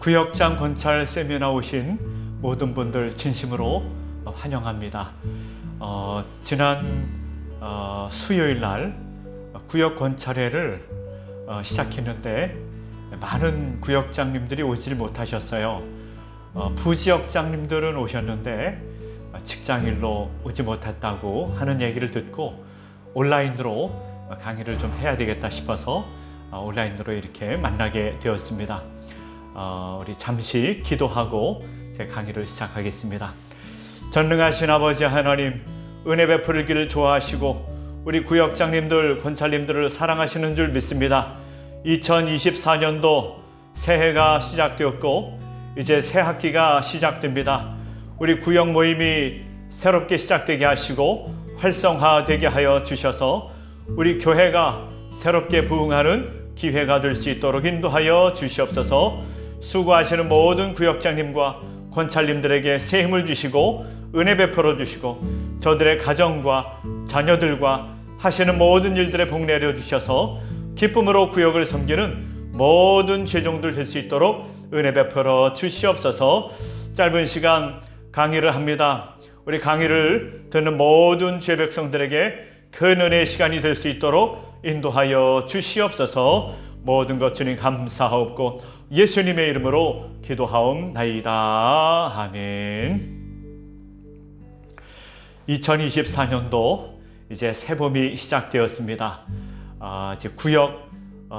구역장 권찰 세미나 오신 모든 분들 진심으로 환영합니다. 지난 수요일 날 구역 권찰회를 시작했는데 많은 구역장님들이 오질 못하셨어요. 부지역장님들은 오셨는데 직장일로 오지 못했다고 하는 얘기를 듣고 온라인으로 강의를 좀 해야 되겠다 싶어서 온라인으로 이렇게 만나게 되었습니다. 우리 잠시 기도하고 제 강의를 시작하겠습니다. 전능하신 아버지 하나님, 은혜 베풀기를 좋아하시고 우리 구역장님들, 권찰님들을 사랑하시는 줄 믿습니다. 2024년도 새해가 시작되었고 이제 새 학기가 시작됩니다. 우리 구역 모임이 새롭게 시작되게 하시고 활성화되게 하여 주셔서 우리 교회가 새롭게 부흥하는 기회가 될 수 있도록 인도하여 주시옵소서. 수고하시는 모든 구역장님과 권찰님들에게 새 힘을 주시고 은혜 베풀어 주시고 저들의 가정과 자녀들과 하시는 모든 일들에 복 내려 주셔서 기쁨으로 구역을 섬기는 모든 죄종들 될 수 있도록 은혜 베풀어 주시옵소서. 짧은 시간 강의를 합니다. 우리 강의를 듣는 모든 죄 백성들에게 큰 은혜의 시간이 될 수 있도록 인도하여 주시옵소서. 모든 것 주님 감사하옵고 예수님의 이름으로 기도하옵나이다. 아멘. 2024년도 이제 새봄이 시작되었습니다. 이제 구역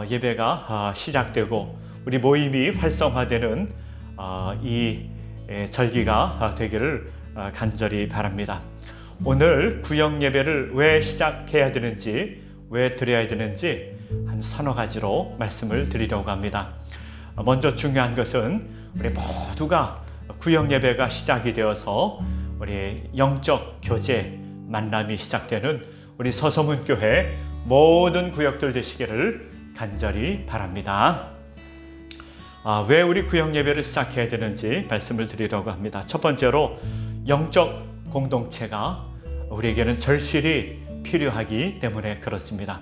예배가 시작되고 우리 모임이 활성화되는 이 절기가 되기를 간절히 바랍니다. 오늘 구역 예배를 왜 시작해야 되는지, 왜 드려야 되는지 한 서너 가지로 말씀을 드리려고 합니다. 먼저 중요한 것은 우리 모두가 구역 예배가 시작이 되어서 우리 영적 교제 만남이 시작되는 우리 서소문교회 모든 구역들 되시기를 간절히 바랍니다. 왜 우리 구역 예배를 시작해야 되는지 말씀을 드리려고 합니다. 첫 번째로 영적 공동체가 우리에게는 절실히 필요하기 때문에 그렇습니다.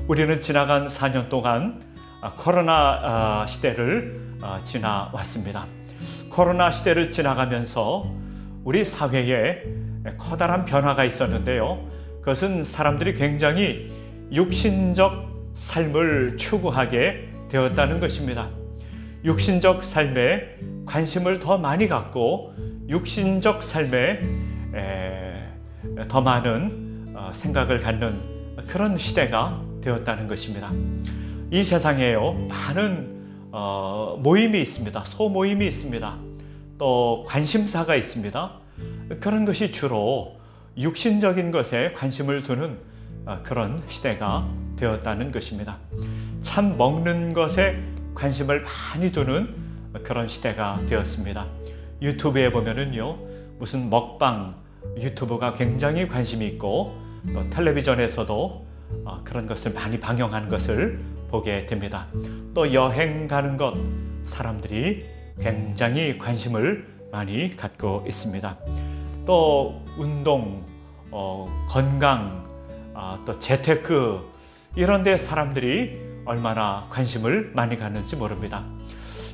우리는 지나간 4년 동안 코로나 시대를 지나왔습니다. 코로나 시대를 지나가면서 우리 사회에 커다란 변화가 있었는데요. 그것은 사람들이 굉장히 육신적 삶을 추구하게 되었다는 것입니다. 육신적 삶에 관심을 더 많이 갖고 육신적 삶에 더 많은 생각을 갖는 그런 시대가 되었다는 것입니다. 이 세상에요, 많은 모임이 있습니다. 소모임이 있습니다. 또 관심사가 있습니다. 그런 것이 주로 육신적인 것에 관심을 두는 그런 시대가 되었다는 것입니다. 참 먹는 것에 관심을 많이 두는 그런 시대가 되었습니다. 유튜브에 보면은요, 무슨 먹방 유튜브가 굉장히 관심이 있고 또 텔레비전에서도 그런 것을 많이 방영하는 것을 보게 됩니다. 또 여행 가는 것 사람들이 굉장히 관심을 많이 갖고 있습니다. 또 운동, 건강, 또 재테크 이런 데 사람들이 얼마나 관심을 많이 갖는지 모릅니다.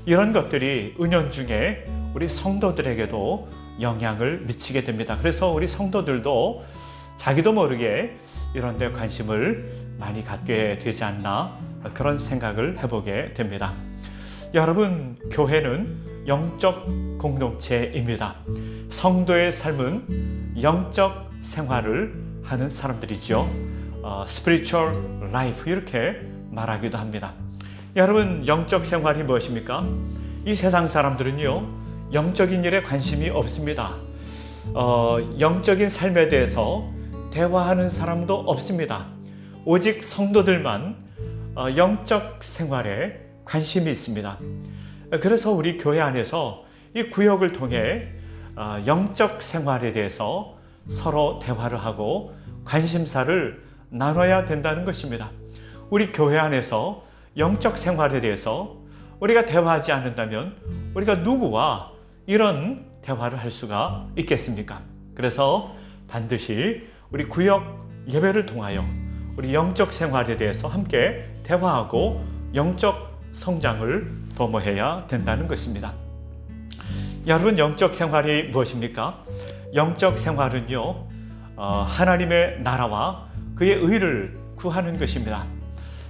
이런 것들이 은연중에 우리 성도들에게도 영향을 미치게 됩니다. 그래서 우리 성도들도 자기도 모르게 이런 데 관심을 많이 갖게 되지 않나 그런 생각을 해보게 됩니다. 여러분, 교회는 영적 공동체입니다. 성도의 삶은 영적 생활을 하는 사람들이죠. spiritual life 이렇게 말하기도 합니다. 여러분, 영적 생활이 무엇입니까? 이 세상 사람들은요, 영적인 일에 관심이 없습니다. 영적인 삶에 대해서 대화하는 사람도 없습니다. 오직 성도들만 영적 생활에 관심이 있습니다. 그래서 우리 교회 안에서 이 구역을 통해 영적 생활에 대해서 서로 대화를 하고 관심사를 나눠야 된다는 것입니다. 우리 교회 안에서 영적 생활에 대해서 우리가 대화하지 않는다면 우리가 누구와 이런 대화를 할 수가 있겠습니까? 그래서 반드시 우리 구역 예배를 통하여 우리 영적 생활에 대해서 함께 대화하고 영적 성장을 도모해야 된다는 것입니다. 여러분, 영적 생활이 무엇입니까? 영적 생활은요, 하나님의 나라와 그의 의를 구하는 것입니다.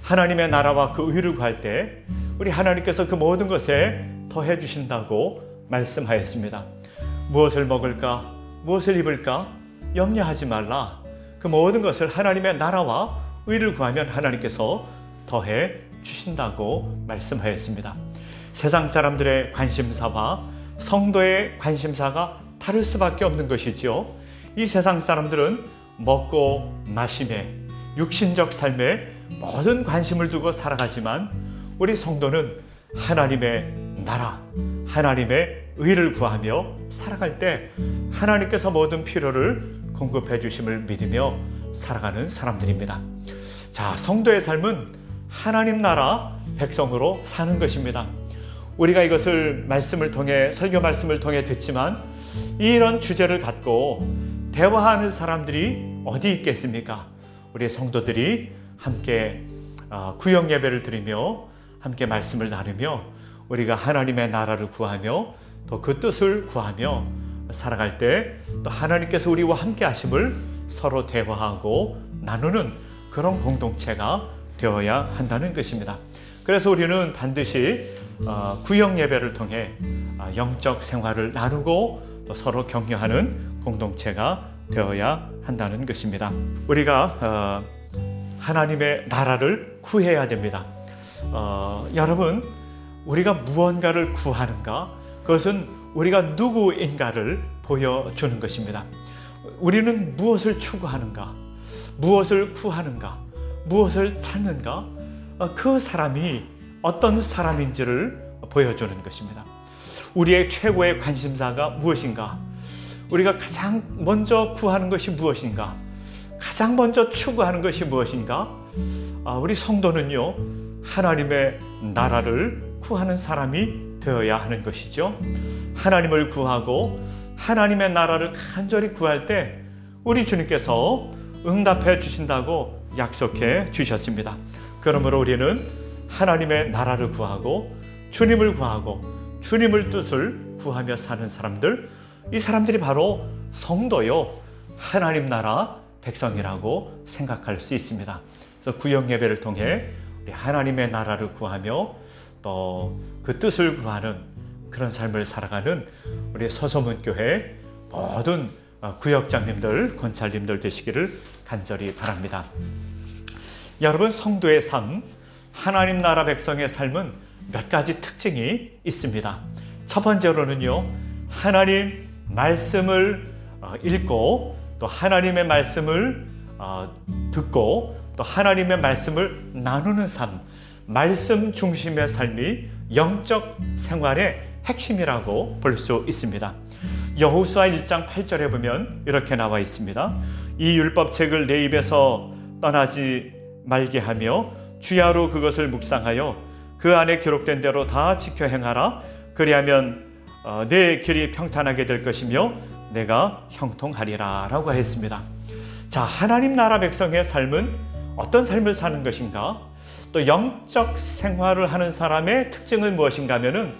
하나님의 나라와 그 의를 구할 때 우리 하나님께서 그 모든 것에 더해 주신다고 말씀하였습니다. 무엇을 먹을까? 무엇을 입을까? 염려하지 말라. 그 모든 것을 하나님의 나라와 의를 구하면 하나님께서 더해 주신다고 말씀하였습니다. 세상 사람들의 관심사와 성도의 관심사가 다를 수밖에 없는 것이죠. 이 세상 사람들은 먹고 마심에, 육신적 삶에 모든 관심을 두고 살아가지만 우리 성도는 하나님의 나라, 하나님의 의를 구하며 살아갈 때 하나님께서 모든 필요를 공급해 주심을 믿으며 살아가는 사람들입니다. 자, 성도의 삶은 하나님 나라 백성으로 사는 것입니다. 우리가 이것을 말씀을 통해, 설교 말씀을 통해 듣지만 이런 주제를 갖고 대화하는 사람들이 어디 있겠습니까? 우리 성도들이 함께 구역 예배를 드리며 함께 말씀을 나누며 우리가 하나님의 나라를 구하며 또 그 뜻을 구하며 살아갈 때 또 하나님께서 우리와 함께 하심을 서로 대화하고 나누는 그런 공동체가 되어야 한다는 것입니다. 그래서 우리는 반드시 구역 예배를 통해 영적 생활을 나누고 또 서로 격려하는 공동체가 되어야 한다는 것입니다. 우리가 하나님의 나라를 구해야 됩니다. 여러분, 우리가 무언가를 구하는가? 그것은 우리가 누구인가를 보여주는 것입니다. 우리는 무엇을 추구하는가? 무엇을 구하는가? 무엇을 찾는가? 그 사람이 어떤 사람인지를 보여주는 것입니다. 우리의 최고의 관심사가 무엇인가? 우리가 가장 먼저 구하는 것이 무엇인가? 가장 먼저 추구하는 것이 무엇인가? 우리 성도는요, 하나님의 나라를 구하는 사람이 되어야 하는 것이죠. 하나님을 구하고 하나님의 나라를 간절히 구할 때 우리 주님께서 응답해 주신다고 약속해 주셨습니다. 그러므로 우리는 하나님의 나라를 구하고 주님을 구하고 주님의 뜻을 구하며 사는 사람들, 이 사람들이 바로 성도요, 하나님 나라 백성이라고 생각할 수 있습니다. 그래서 구역 예배를 통해 우리 하나님의 나라를 구하며 또 그 뜻을 구하는 그런 삶을 살아가는 우리 서소문교회 모든 구역장님들, 권찰님들 되시기를 간절히 바랍니다. 여러분, 성도의 삶, 하나님 나라 백성의 삶은 몇 가지 특징이 있습니다. 첫 번째로는요, 하나님 말씀을 읽고 또 하나님의 말씀을 듣고 또 하나님의 말씀을 나누는 삶, 말씀 중심의 삶이 영적 생활의 핵심이라고 볼 수 있습니다. 여호수아 1장 8절에 보면 이렇게 나와 있습니다. 이 율법책을 내 입에서 떠나지 말게 하며 주야로 그것을 묵상하여 그 안에 기록된 대로 다 지켜 행하라. 그리하면 내 길이 평탄하게 될 것이며 내가 형통하리라 라고 했습니다. 자, 하나님 나라 백성의 삶은 어떤 삶을 사는 것인가? 또 영적 생활을 하는 사람의 특징은 무엇인가 하면은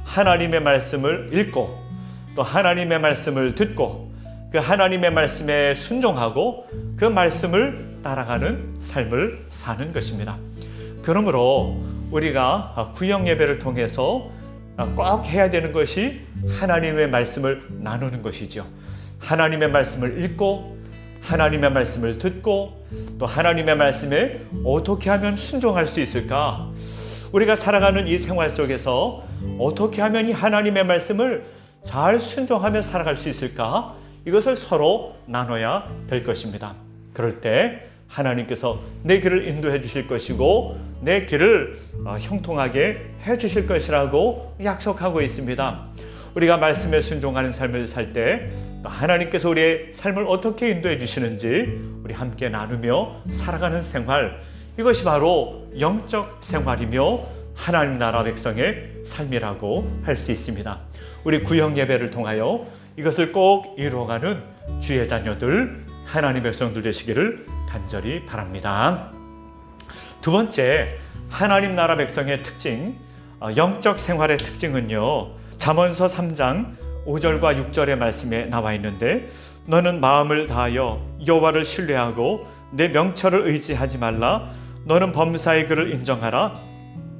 하나님의 말씀을 읽고 또 하나님의 말씀을 듣고 그 하나님의 말씀에 순종하고 그 말씀을 따라가는 삶을 사는 것입니다. 그러므로 우리가 구역 예배를 통해서 꼭 해야 되는 것이 하나님의 말씀을 나누는 것이죠. 하나님의 말씀을 읽고 하나님의 말씀을 듣고 또 하나님의 말씀에 어떻게 하면 순종할 수 있을까? 우리가 살아가는 이 생활 속에서 어떻게 하면 이 하나님의 말씀을 잘 순종하며 살아갈 수 있을까? 이것을 서로 나눠야 될 것입니다. 그럴 때 하나님께서 내 길을 인도해 주실 것이고 내 길을 형통하게 해 주실 것이라고 약속하고 있습니다. 우리가 말씀에 순종하는 삶을 살 때 하나님께서 우리의 삶을 어떻게 인도해 주시는지 우리 함께 나누며 살아가는 생활, 이것이 바로 영적 생활이며 하나님 나라 백성의 삶이라고 할 수 있습니다. 우리 구역 예배를 통하여 이것을 꼭 이루어가는 주의 자녀들, 하나님 백성들 되시기를 간절히 바랍니다. 두 번째, 하나님 나라 백성의 특징, 영적 생활의 특징은요, 잠언서 3장 5절과 6절의 말씀에 나와 있는데, 너는 마음을 다하여 여호와를 신뢰하고 내 명철을 의지하지 말라. 너는 범사의 그를 인정하라.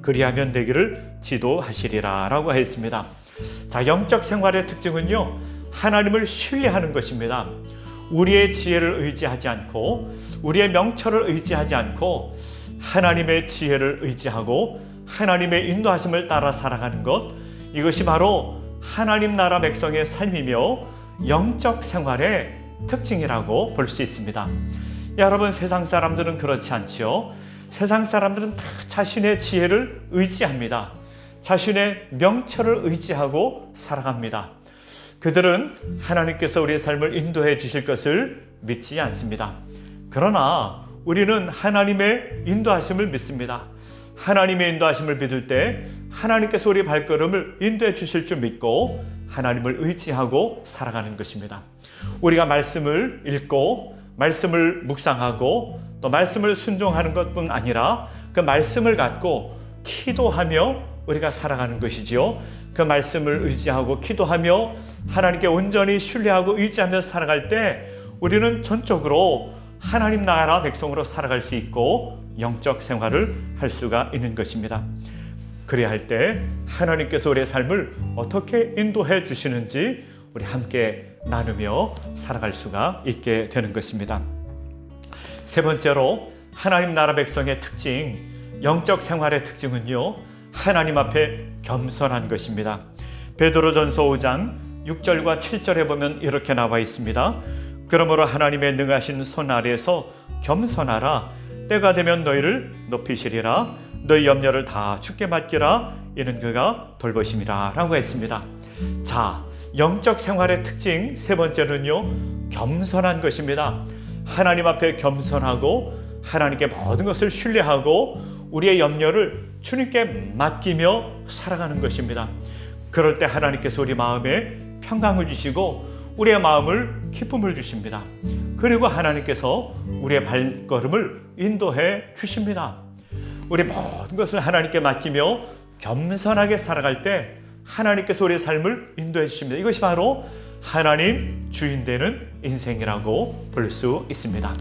그리하면 내 길을 지도하시리라 라고 했습니다. 자, 영적 생활의 특징은요, 하나님을 신뢰하는 것입니다. 우리의 지혜를 의지하지 않고 우리의 명철을 의지하지 않고 하나님의 지혜를 의지하고 하나님의 인도하심을 따라 살아가는 것, 이것이 바로 하나님 나라 백성의 삶이며 영적 생활의 특징이라고 볼 수 있습니다. 여러분, 세상 사람들은 그렇지 않죠. 세상 사람들은 다 자신의 지혜를 의지합니다. 자신의 명철을 의지하고 살아갑니다. 그들은 하나님께서 우리의 삶을 인도해 주실 것을 믿지 않습니다. 그러나 우리는 하나님의 인도하심을 믿습니다. 하나님의 인도하심을 믿을 때 하나님께서 우리의 발걸음을 인도해 주실 줄 믿고 하나님을 의지하고 살아가는 것입니다. 우리가 말씀을 읽고 말씀을 묵상하고 또 말씀을 순종하는 것뿐 아니라 그 말씀을 갖고 기도하며 우리가 살아가는 것이지요. 그 말씀을 의지하고 기도하며 하나님께 온전히 신뢰하고 의지하며 살아갈 때 우리는 전적으로 하나님 나라 백성으로 살아갈 수 있고 영적 생활을 할 수가 있는 것입니다. 그래야 할 때 하나님께서 우리의 삶을 어떻게 인도해 주시는지 우리 함께 나누며 살아갈 수가 있게 되는 것입니다. 세 번째로 하나님 나라 백성의 특징, 영적 생활의 특징은요, 하나님 앞에 겸손한 것입니다. 베드로전서 5장 6절과 7절에 보면 이렇게 나와 있습니다. 그러므로 하나님의 능하신 손 아래에서 겸손하라. 때가 되면 너희를 높이시리라. 너희 염려를 다 주께 맡기라. 이는 그가 돌보심이라 라고 했습니다. 자, 영적 생활의 특징 세 번째는요, 겸손한 것입니다. 하나님 앞에 겸손하고 하나님께 모든 것을 신뢰하고 우리의 염려를 주님께 맡기며 살아가는 것입니다. 그럴 때 하나님께서 우리 마음에 평강을 주시고 우리의 마음을 기쁨을 주십니다. 그리고 하나님께서 우리의 발걸음을 인도해 주십니다. 우리 모든 것을 하나님께 맡기며 겸손하게 살아갈 때 하나님께서 우리의 삶을 인도해 주십니다. 이것이 바로 하나님 주인 되는 인생이라고 볼 수 있습니다.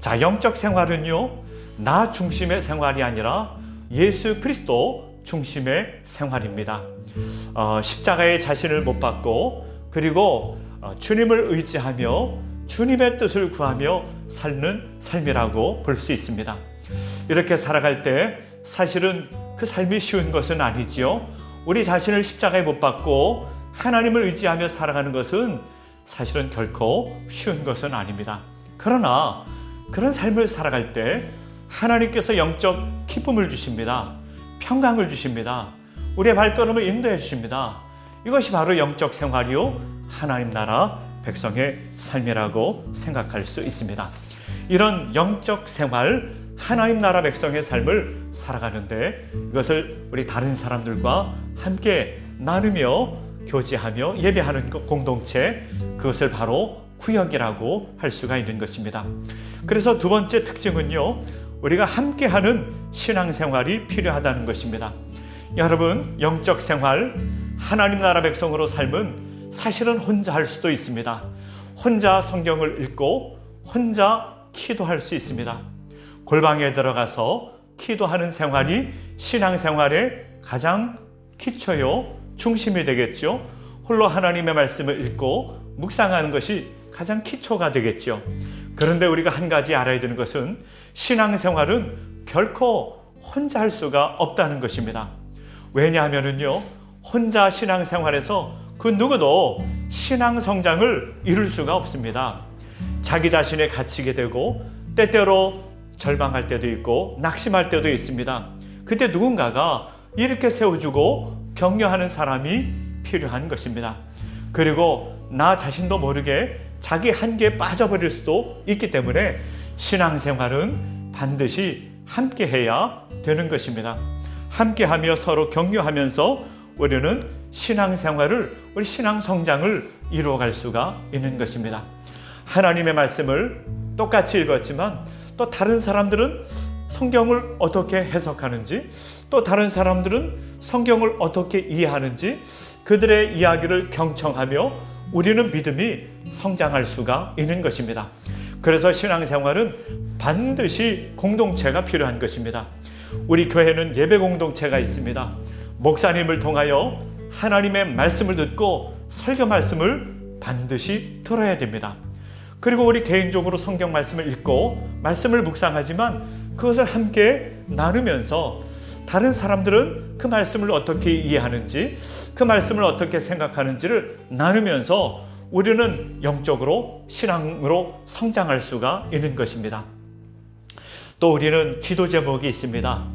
자, 영적 생활은요, 나 중심의 생활이 아니라 예수 그리스도 중심의 생활입니다. 십자가에 자신을 못 박고 그리고 주님을 의지하며 주님의 뜻을 구하며 사는 삶이라고 볼 수 있습니다. 이렇게 살아갈 때 사실은 그 삶이 쉬운 것은 아니지요. 우리 자신을 십자가에 못 박고 하나님을 의지하며 살아가는 것은 사실은 결코 쉬운 것은 아닙니다. 그러나 그런 삶을 살아갈 때 하나님께서 영적 기쁨을 주십니다. 평강을 주십니다. 우리의 발걸음을 인도해 주십니다. 이것이 바로 영적 생활이요, 하나님 나라 백성의 삶이라고 생각할 수 있습니다. 이런 영적 생활, 하나님 나라 백성의 삶을 살아가는데 이것을 우리 다른 사람들과 함께 나누며 교제하며 예배하는 공동체, 그것을 바로 구역이라고 할 수가 있는 것입니다. 그래서 두 번째 특징은요, 우리가 함께하는 신앙생활이 필요하다는 것입니다. 여러분, 영적 생활, 하나님 나라 백성으로 삶은 사실은 혼자 할 수도 있습니다. 혼자 성경을 읽고 혼자 기도할 수 있습니다. 골방에 들어가서 기도하는 생활이 신앙생활의 가장 기초요, 중심이 되겠죠. 홀로 하나님의 말씀을 읽고 묵상하는 것이 가장 기초가 되겠죠. 그런데 우리가 한 가지 알아야 되는 것은 신앙생활은 결코 혼자 할 수가 없다는 것입니다. 왜냐하면요, 혼자 신앙생활에서 그 누구도 신앙 성장을 이룰 수가 없습니다. 자기 자신에 갇히게 되고 때때로 절망할 때도 있고 낙심할 때도 있습니다. 그때 누군가가 이렇게 세워주고 격려하는 사람이 필요한 것입니다. 그리고 나 자신도 모르게 자기 한계에 빠져버릴 수도 있기 때문에 신앙생활은 반드시 함께해야 되는 것입니다. 함께하며 서로 격려하면서 우리는 신앙생활을, 우리 신앙 성장을 이루어갈 수가 있는 것입니다. 하나님의 말씀을 똑같이 읽었지만 또 다른 사람들은 성경을 어떻게 해석하는지, 또 다른 사람들은 성경을 어떻게 이해하는지 그들의 이야기를 경청하며 우리는 믿음이 성장할 수가 있는 것입니다. 그래서 신앙생활은 반드시 공동체가 필요한 것입니다. 우리 교회는 예배 공동체가 있습니다. 목사님을 통하여 하나님의 말씀을 듣고 설교 말씀을 반드시 들어야 됩니다. 그리고 우리 개인적으로 성경 말씀을 읽고 말씀을 묵상하지만 그것을 함께 나누면서 다른 사람들은 그 말씀을 어떻게 이해하는지, 그 말씀을 어떻게 생각하는지를 나누면서 우리는 영적으로 신앙으로 성장할 수가 있는 것입니다. 또 우리는 기도 제목이 있습니다.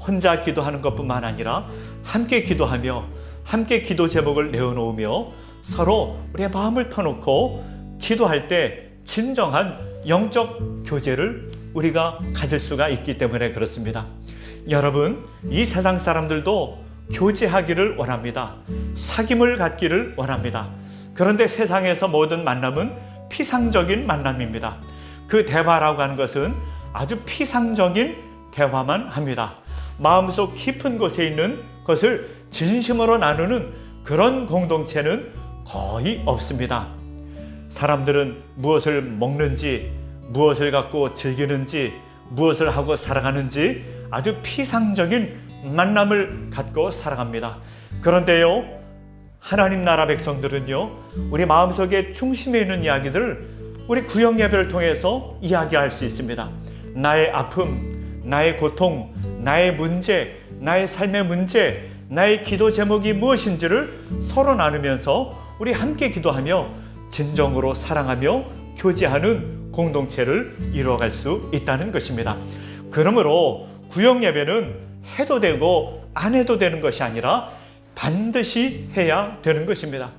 혼자 기도하는 것뿐만 아니라 함께 기도하며 함께 기도 제목을 내어놓으며 서로 우리의 마음을 터놓고 기도할 때 진정한 영적 교제를 우리가 가질 수가 있기 때문에 그렇습니다. 여러분, 이 세상 사람들도 교제하기를 원합니다. 사귐을 갖기를 원합니다. 그런데 세상에서 모든 만남은 피상적인 만남입니다. 그 대화라고 하는 것은 아주 피상적인 대화만 합니다. 마음속 깊은 곳에 있는 것을 진심으로 나누는 그런 공동체는 거의 없습니다. 사람들은 무엇을 먹는지, 무엇을 갖고 즐기는지, 무엇을 하고 살아가는지 아주 피상적인 만남을 갖고 살아갑니다. 그런데요, 하나님 나라 백성들은요, 우리 마음속에 중심에 있는 이야기들을 우리 구역 예배를 통해서 이야기할 수 있습니다. 나의 아픔, 나의 고통, 나의 문제, 나의 삶의 문제, 나의 기도 제목이 무엇인지를 서로 나누면서 우리 함께 기도하며 진정으로 사랑하며 교제하는 공동체를 이루어갈 수 있다는 것입니다. 그러므로 구역 예배는 해도 되고 안 해도 되는 것이 아니라 반드시 해야 되는 것입니다.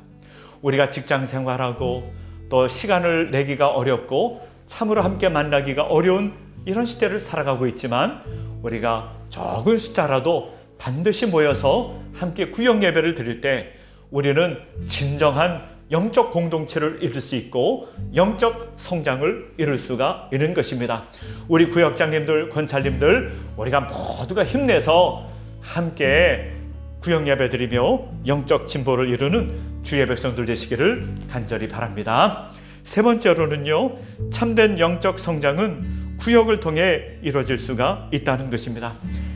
우리가 직장 생활하고 또 시간을 내기가 어렵고 참으로 함께 만나기가 어려운 이런 시대를 살아가고 있지만 우리가 적은 숫자라도 반드시 모여서 함께 구역 예배를 드릴 때 우리는 진정한 영적 공동체를 이룰 수 있고 영적 성장을 이룰 수가 있는 것입니다. 우리 구역장님들, 권찰님들, 우리가 모두가 힘내서 함께 구역 예배 드리며 영적 진보를 이루는 주의 백성들 되시기를 간절히 바랍니다. 세 번째로는요, 참된 영적 성장은 구역을 통해 이루어질 수가 있다는 것입니다.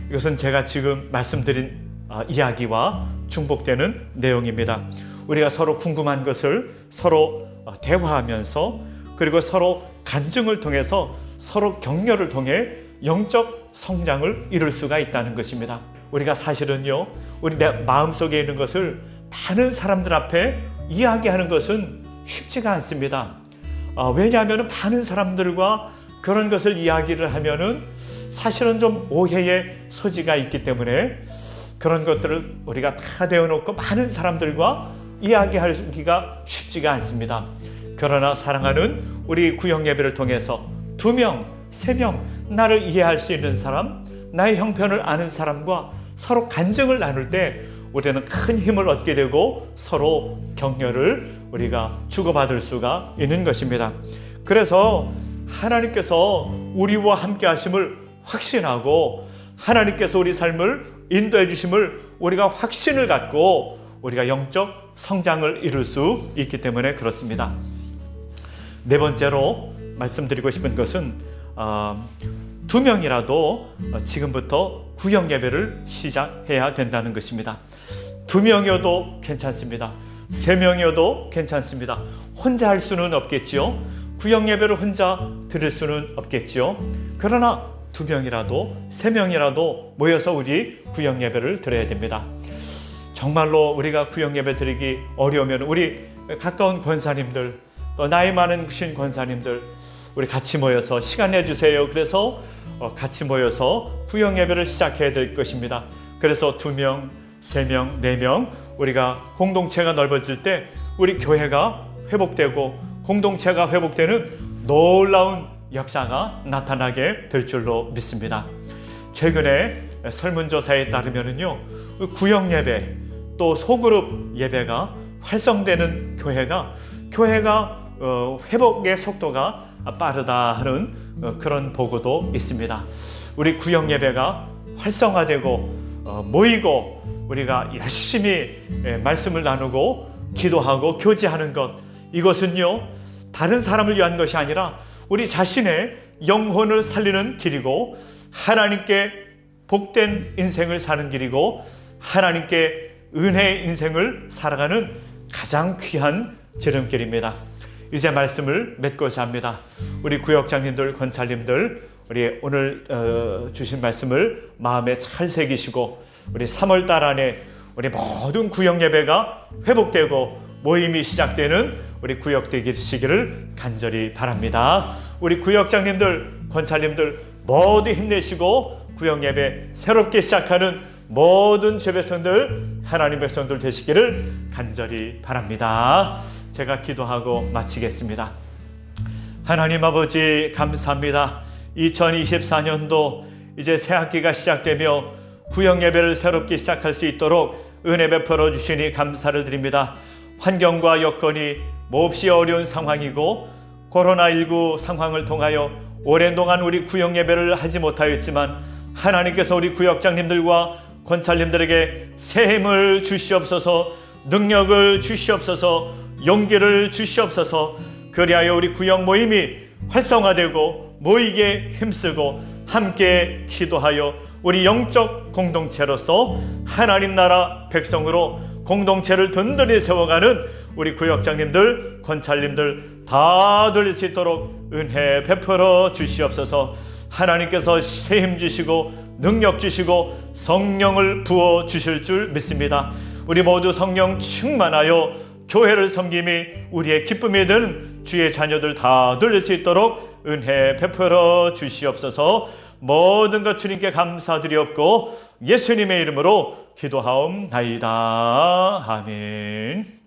이것은 제가 지금 말씀드린 이야기와 중복되는 내용입니다. 우리가 서로 궁금한 것을 서로 대화하면서 그리고 서로 간증을 통해서 서로 격려를 통해 영적 성장을 이룰 수가 있다는 것입니다. 우리가 사실은요, 우리 내 마음속에 있는 것을 많은 사람들 앞에 이야기하는 것은 쉽지가 않습니다. 왜냐하면 많은 사람들과 그런 것을 이야기를 하면은 사실은 좀 오해의 소지가 있기 때문에 그런 것들을 우리가 다 내어놓고 많은 사람들과 이야기하기가 쉽지가 않습니다. 그러나 사랑하는 우리 구역 예배를 통해서 2명, 3명 나를 이해할 수 있는 사람, 나의 형편을 아는 사람과 서로 간증을 나눌 때 우리는 큰 힘을 얻게 되고 서로 격려를 우리가 주고받을 수가 있는 것입니다. 그래서 하나님께서 우리와 함께 하심을 확신하고 하나님께서 우리 삶을 인도해 주심을 우리가 확신을 갖고 우리가 영적 성장을 이룰 수 있기 때문에 그렇습니다. 네 번째로 말씀드리고 싶은 것은 2명이라도 지금부터 구역 예배를 시작해야 된다는 것입니다. 2명이어도 괜찮습니다. 3명이어도 괜찮습니다. 혼자 할 수는 없겠지요. 구역 예배를 혼자 드릴 수는 없겠지요. 그러나 2명이라도 3명이라도 모여서 우리 구역 예배를 드려야 됩니다. 정말로 우리가 구역 예배 드리기 어려우면 우리 가까운 권사님들, 또 나이 많으신 권사님들 우리 같이 모여서 시간 내주세요. 그래서 같이 모여서 구역 예배를 시작해야 될 것입니다. 그래서 2명, 3명, 4명 우리가 공동체가 넓어질 때 우리 교회가 회복되고 공동체가 회복되는 놀라운 역사가 나타나게 될 줄로 믿습니다. 최근에 설문조사에 따르면요, 구역 예배 또 소그룹 예배가 활성되는 교회가 회복의 속도가 빠르다 하는 그런 보고도 있습니다. 우리 구역 예배가 활성화되고 모이고 우리가 열심히 말씀을 나누고 기도하고 교제하는 것, 이것은요 다른 사람을 위한 것이 아니라 우리 자신의 영혼을 살리는 길이고 하나님께 복된 인생을 사는 길이고 하나님께 은혜의 인생을 살아가는 가장 귀한 지름길입니다. 이제 말씀을 맺고자 합니다. 우리 구역장님들, 권찰님들, 우리 오늘 주신 말씀을 마음에 잘 새기시고 우리 3월 달 안에 우리 모든 구역 예배가 회복되고 모임이 시작되는 우리 구역 되시기를 간절히 바랍니다. 우리 구역장님들, 권찰님들 모두 힘내시고 구역 예배 새롭게 시작하는 모든 제배성들, 하나님 백성들 되시기를 간절히 바랍니다. 제가 기도하고 마치겠습니다. 하나님 아버지 감사합니다. 2024년도 이제 새 학기가 시작되며 구역 예배를 새롭게 시작할 수 있도록 은혜 베풀어 주시니 감사를 드립니다. 환경과 여건이 몹시 어려운 상황이고 코로나19 상황을 통하여 오랜 동안 우리 구역 예배를 하지 못하였지만 하나님께서 우리 구역장님들과 권찰님들에게 새 힘을 주시옵소서, 능력을 주시옵소서, 용기를 주시옵소서. 그리하여 우리 구역 모임이 활성화되고 모이게 힘쓰고 함께 기도하여 우리 영적 공동체로서 하나님 나라 백성으로 공동체를 든든히 세워가는 우리 구역장님들, 권찰님들 다 돌릴 수 있도록 은혜 베풀어 주시옵소서. 하나님께서 새 힘 주시고 능력 주시고 성령을 부어 주실 줄 믿습니다. 우리 모두 성령 충만하여 교회를 섬김이 우리의 기쁨이 되는 주의 자녀들 다 돌릴 수 있도록 은혜 베풀어 주시옵소서. 모든 것 주님께 감사드리옵고 예수님의 이름으로 기도하옵나이다. 아멘.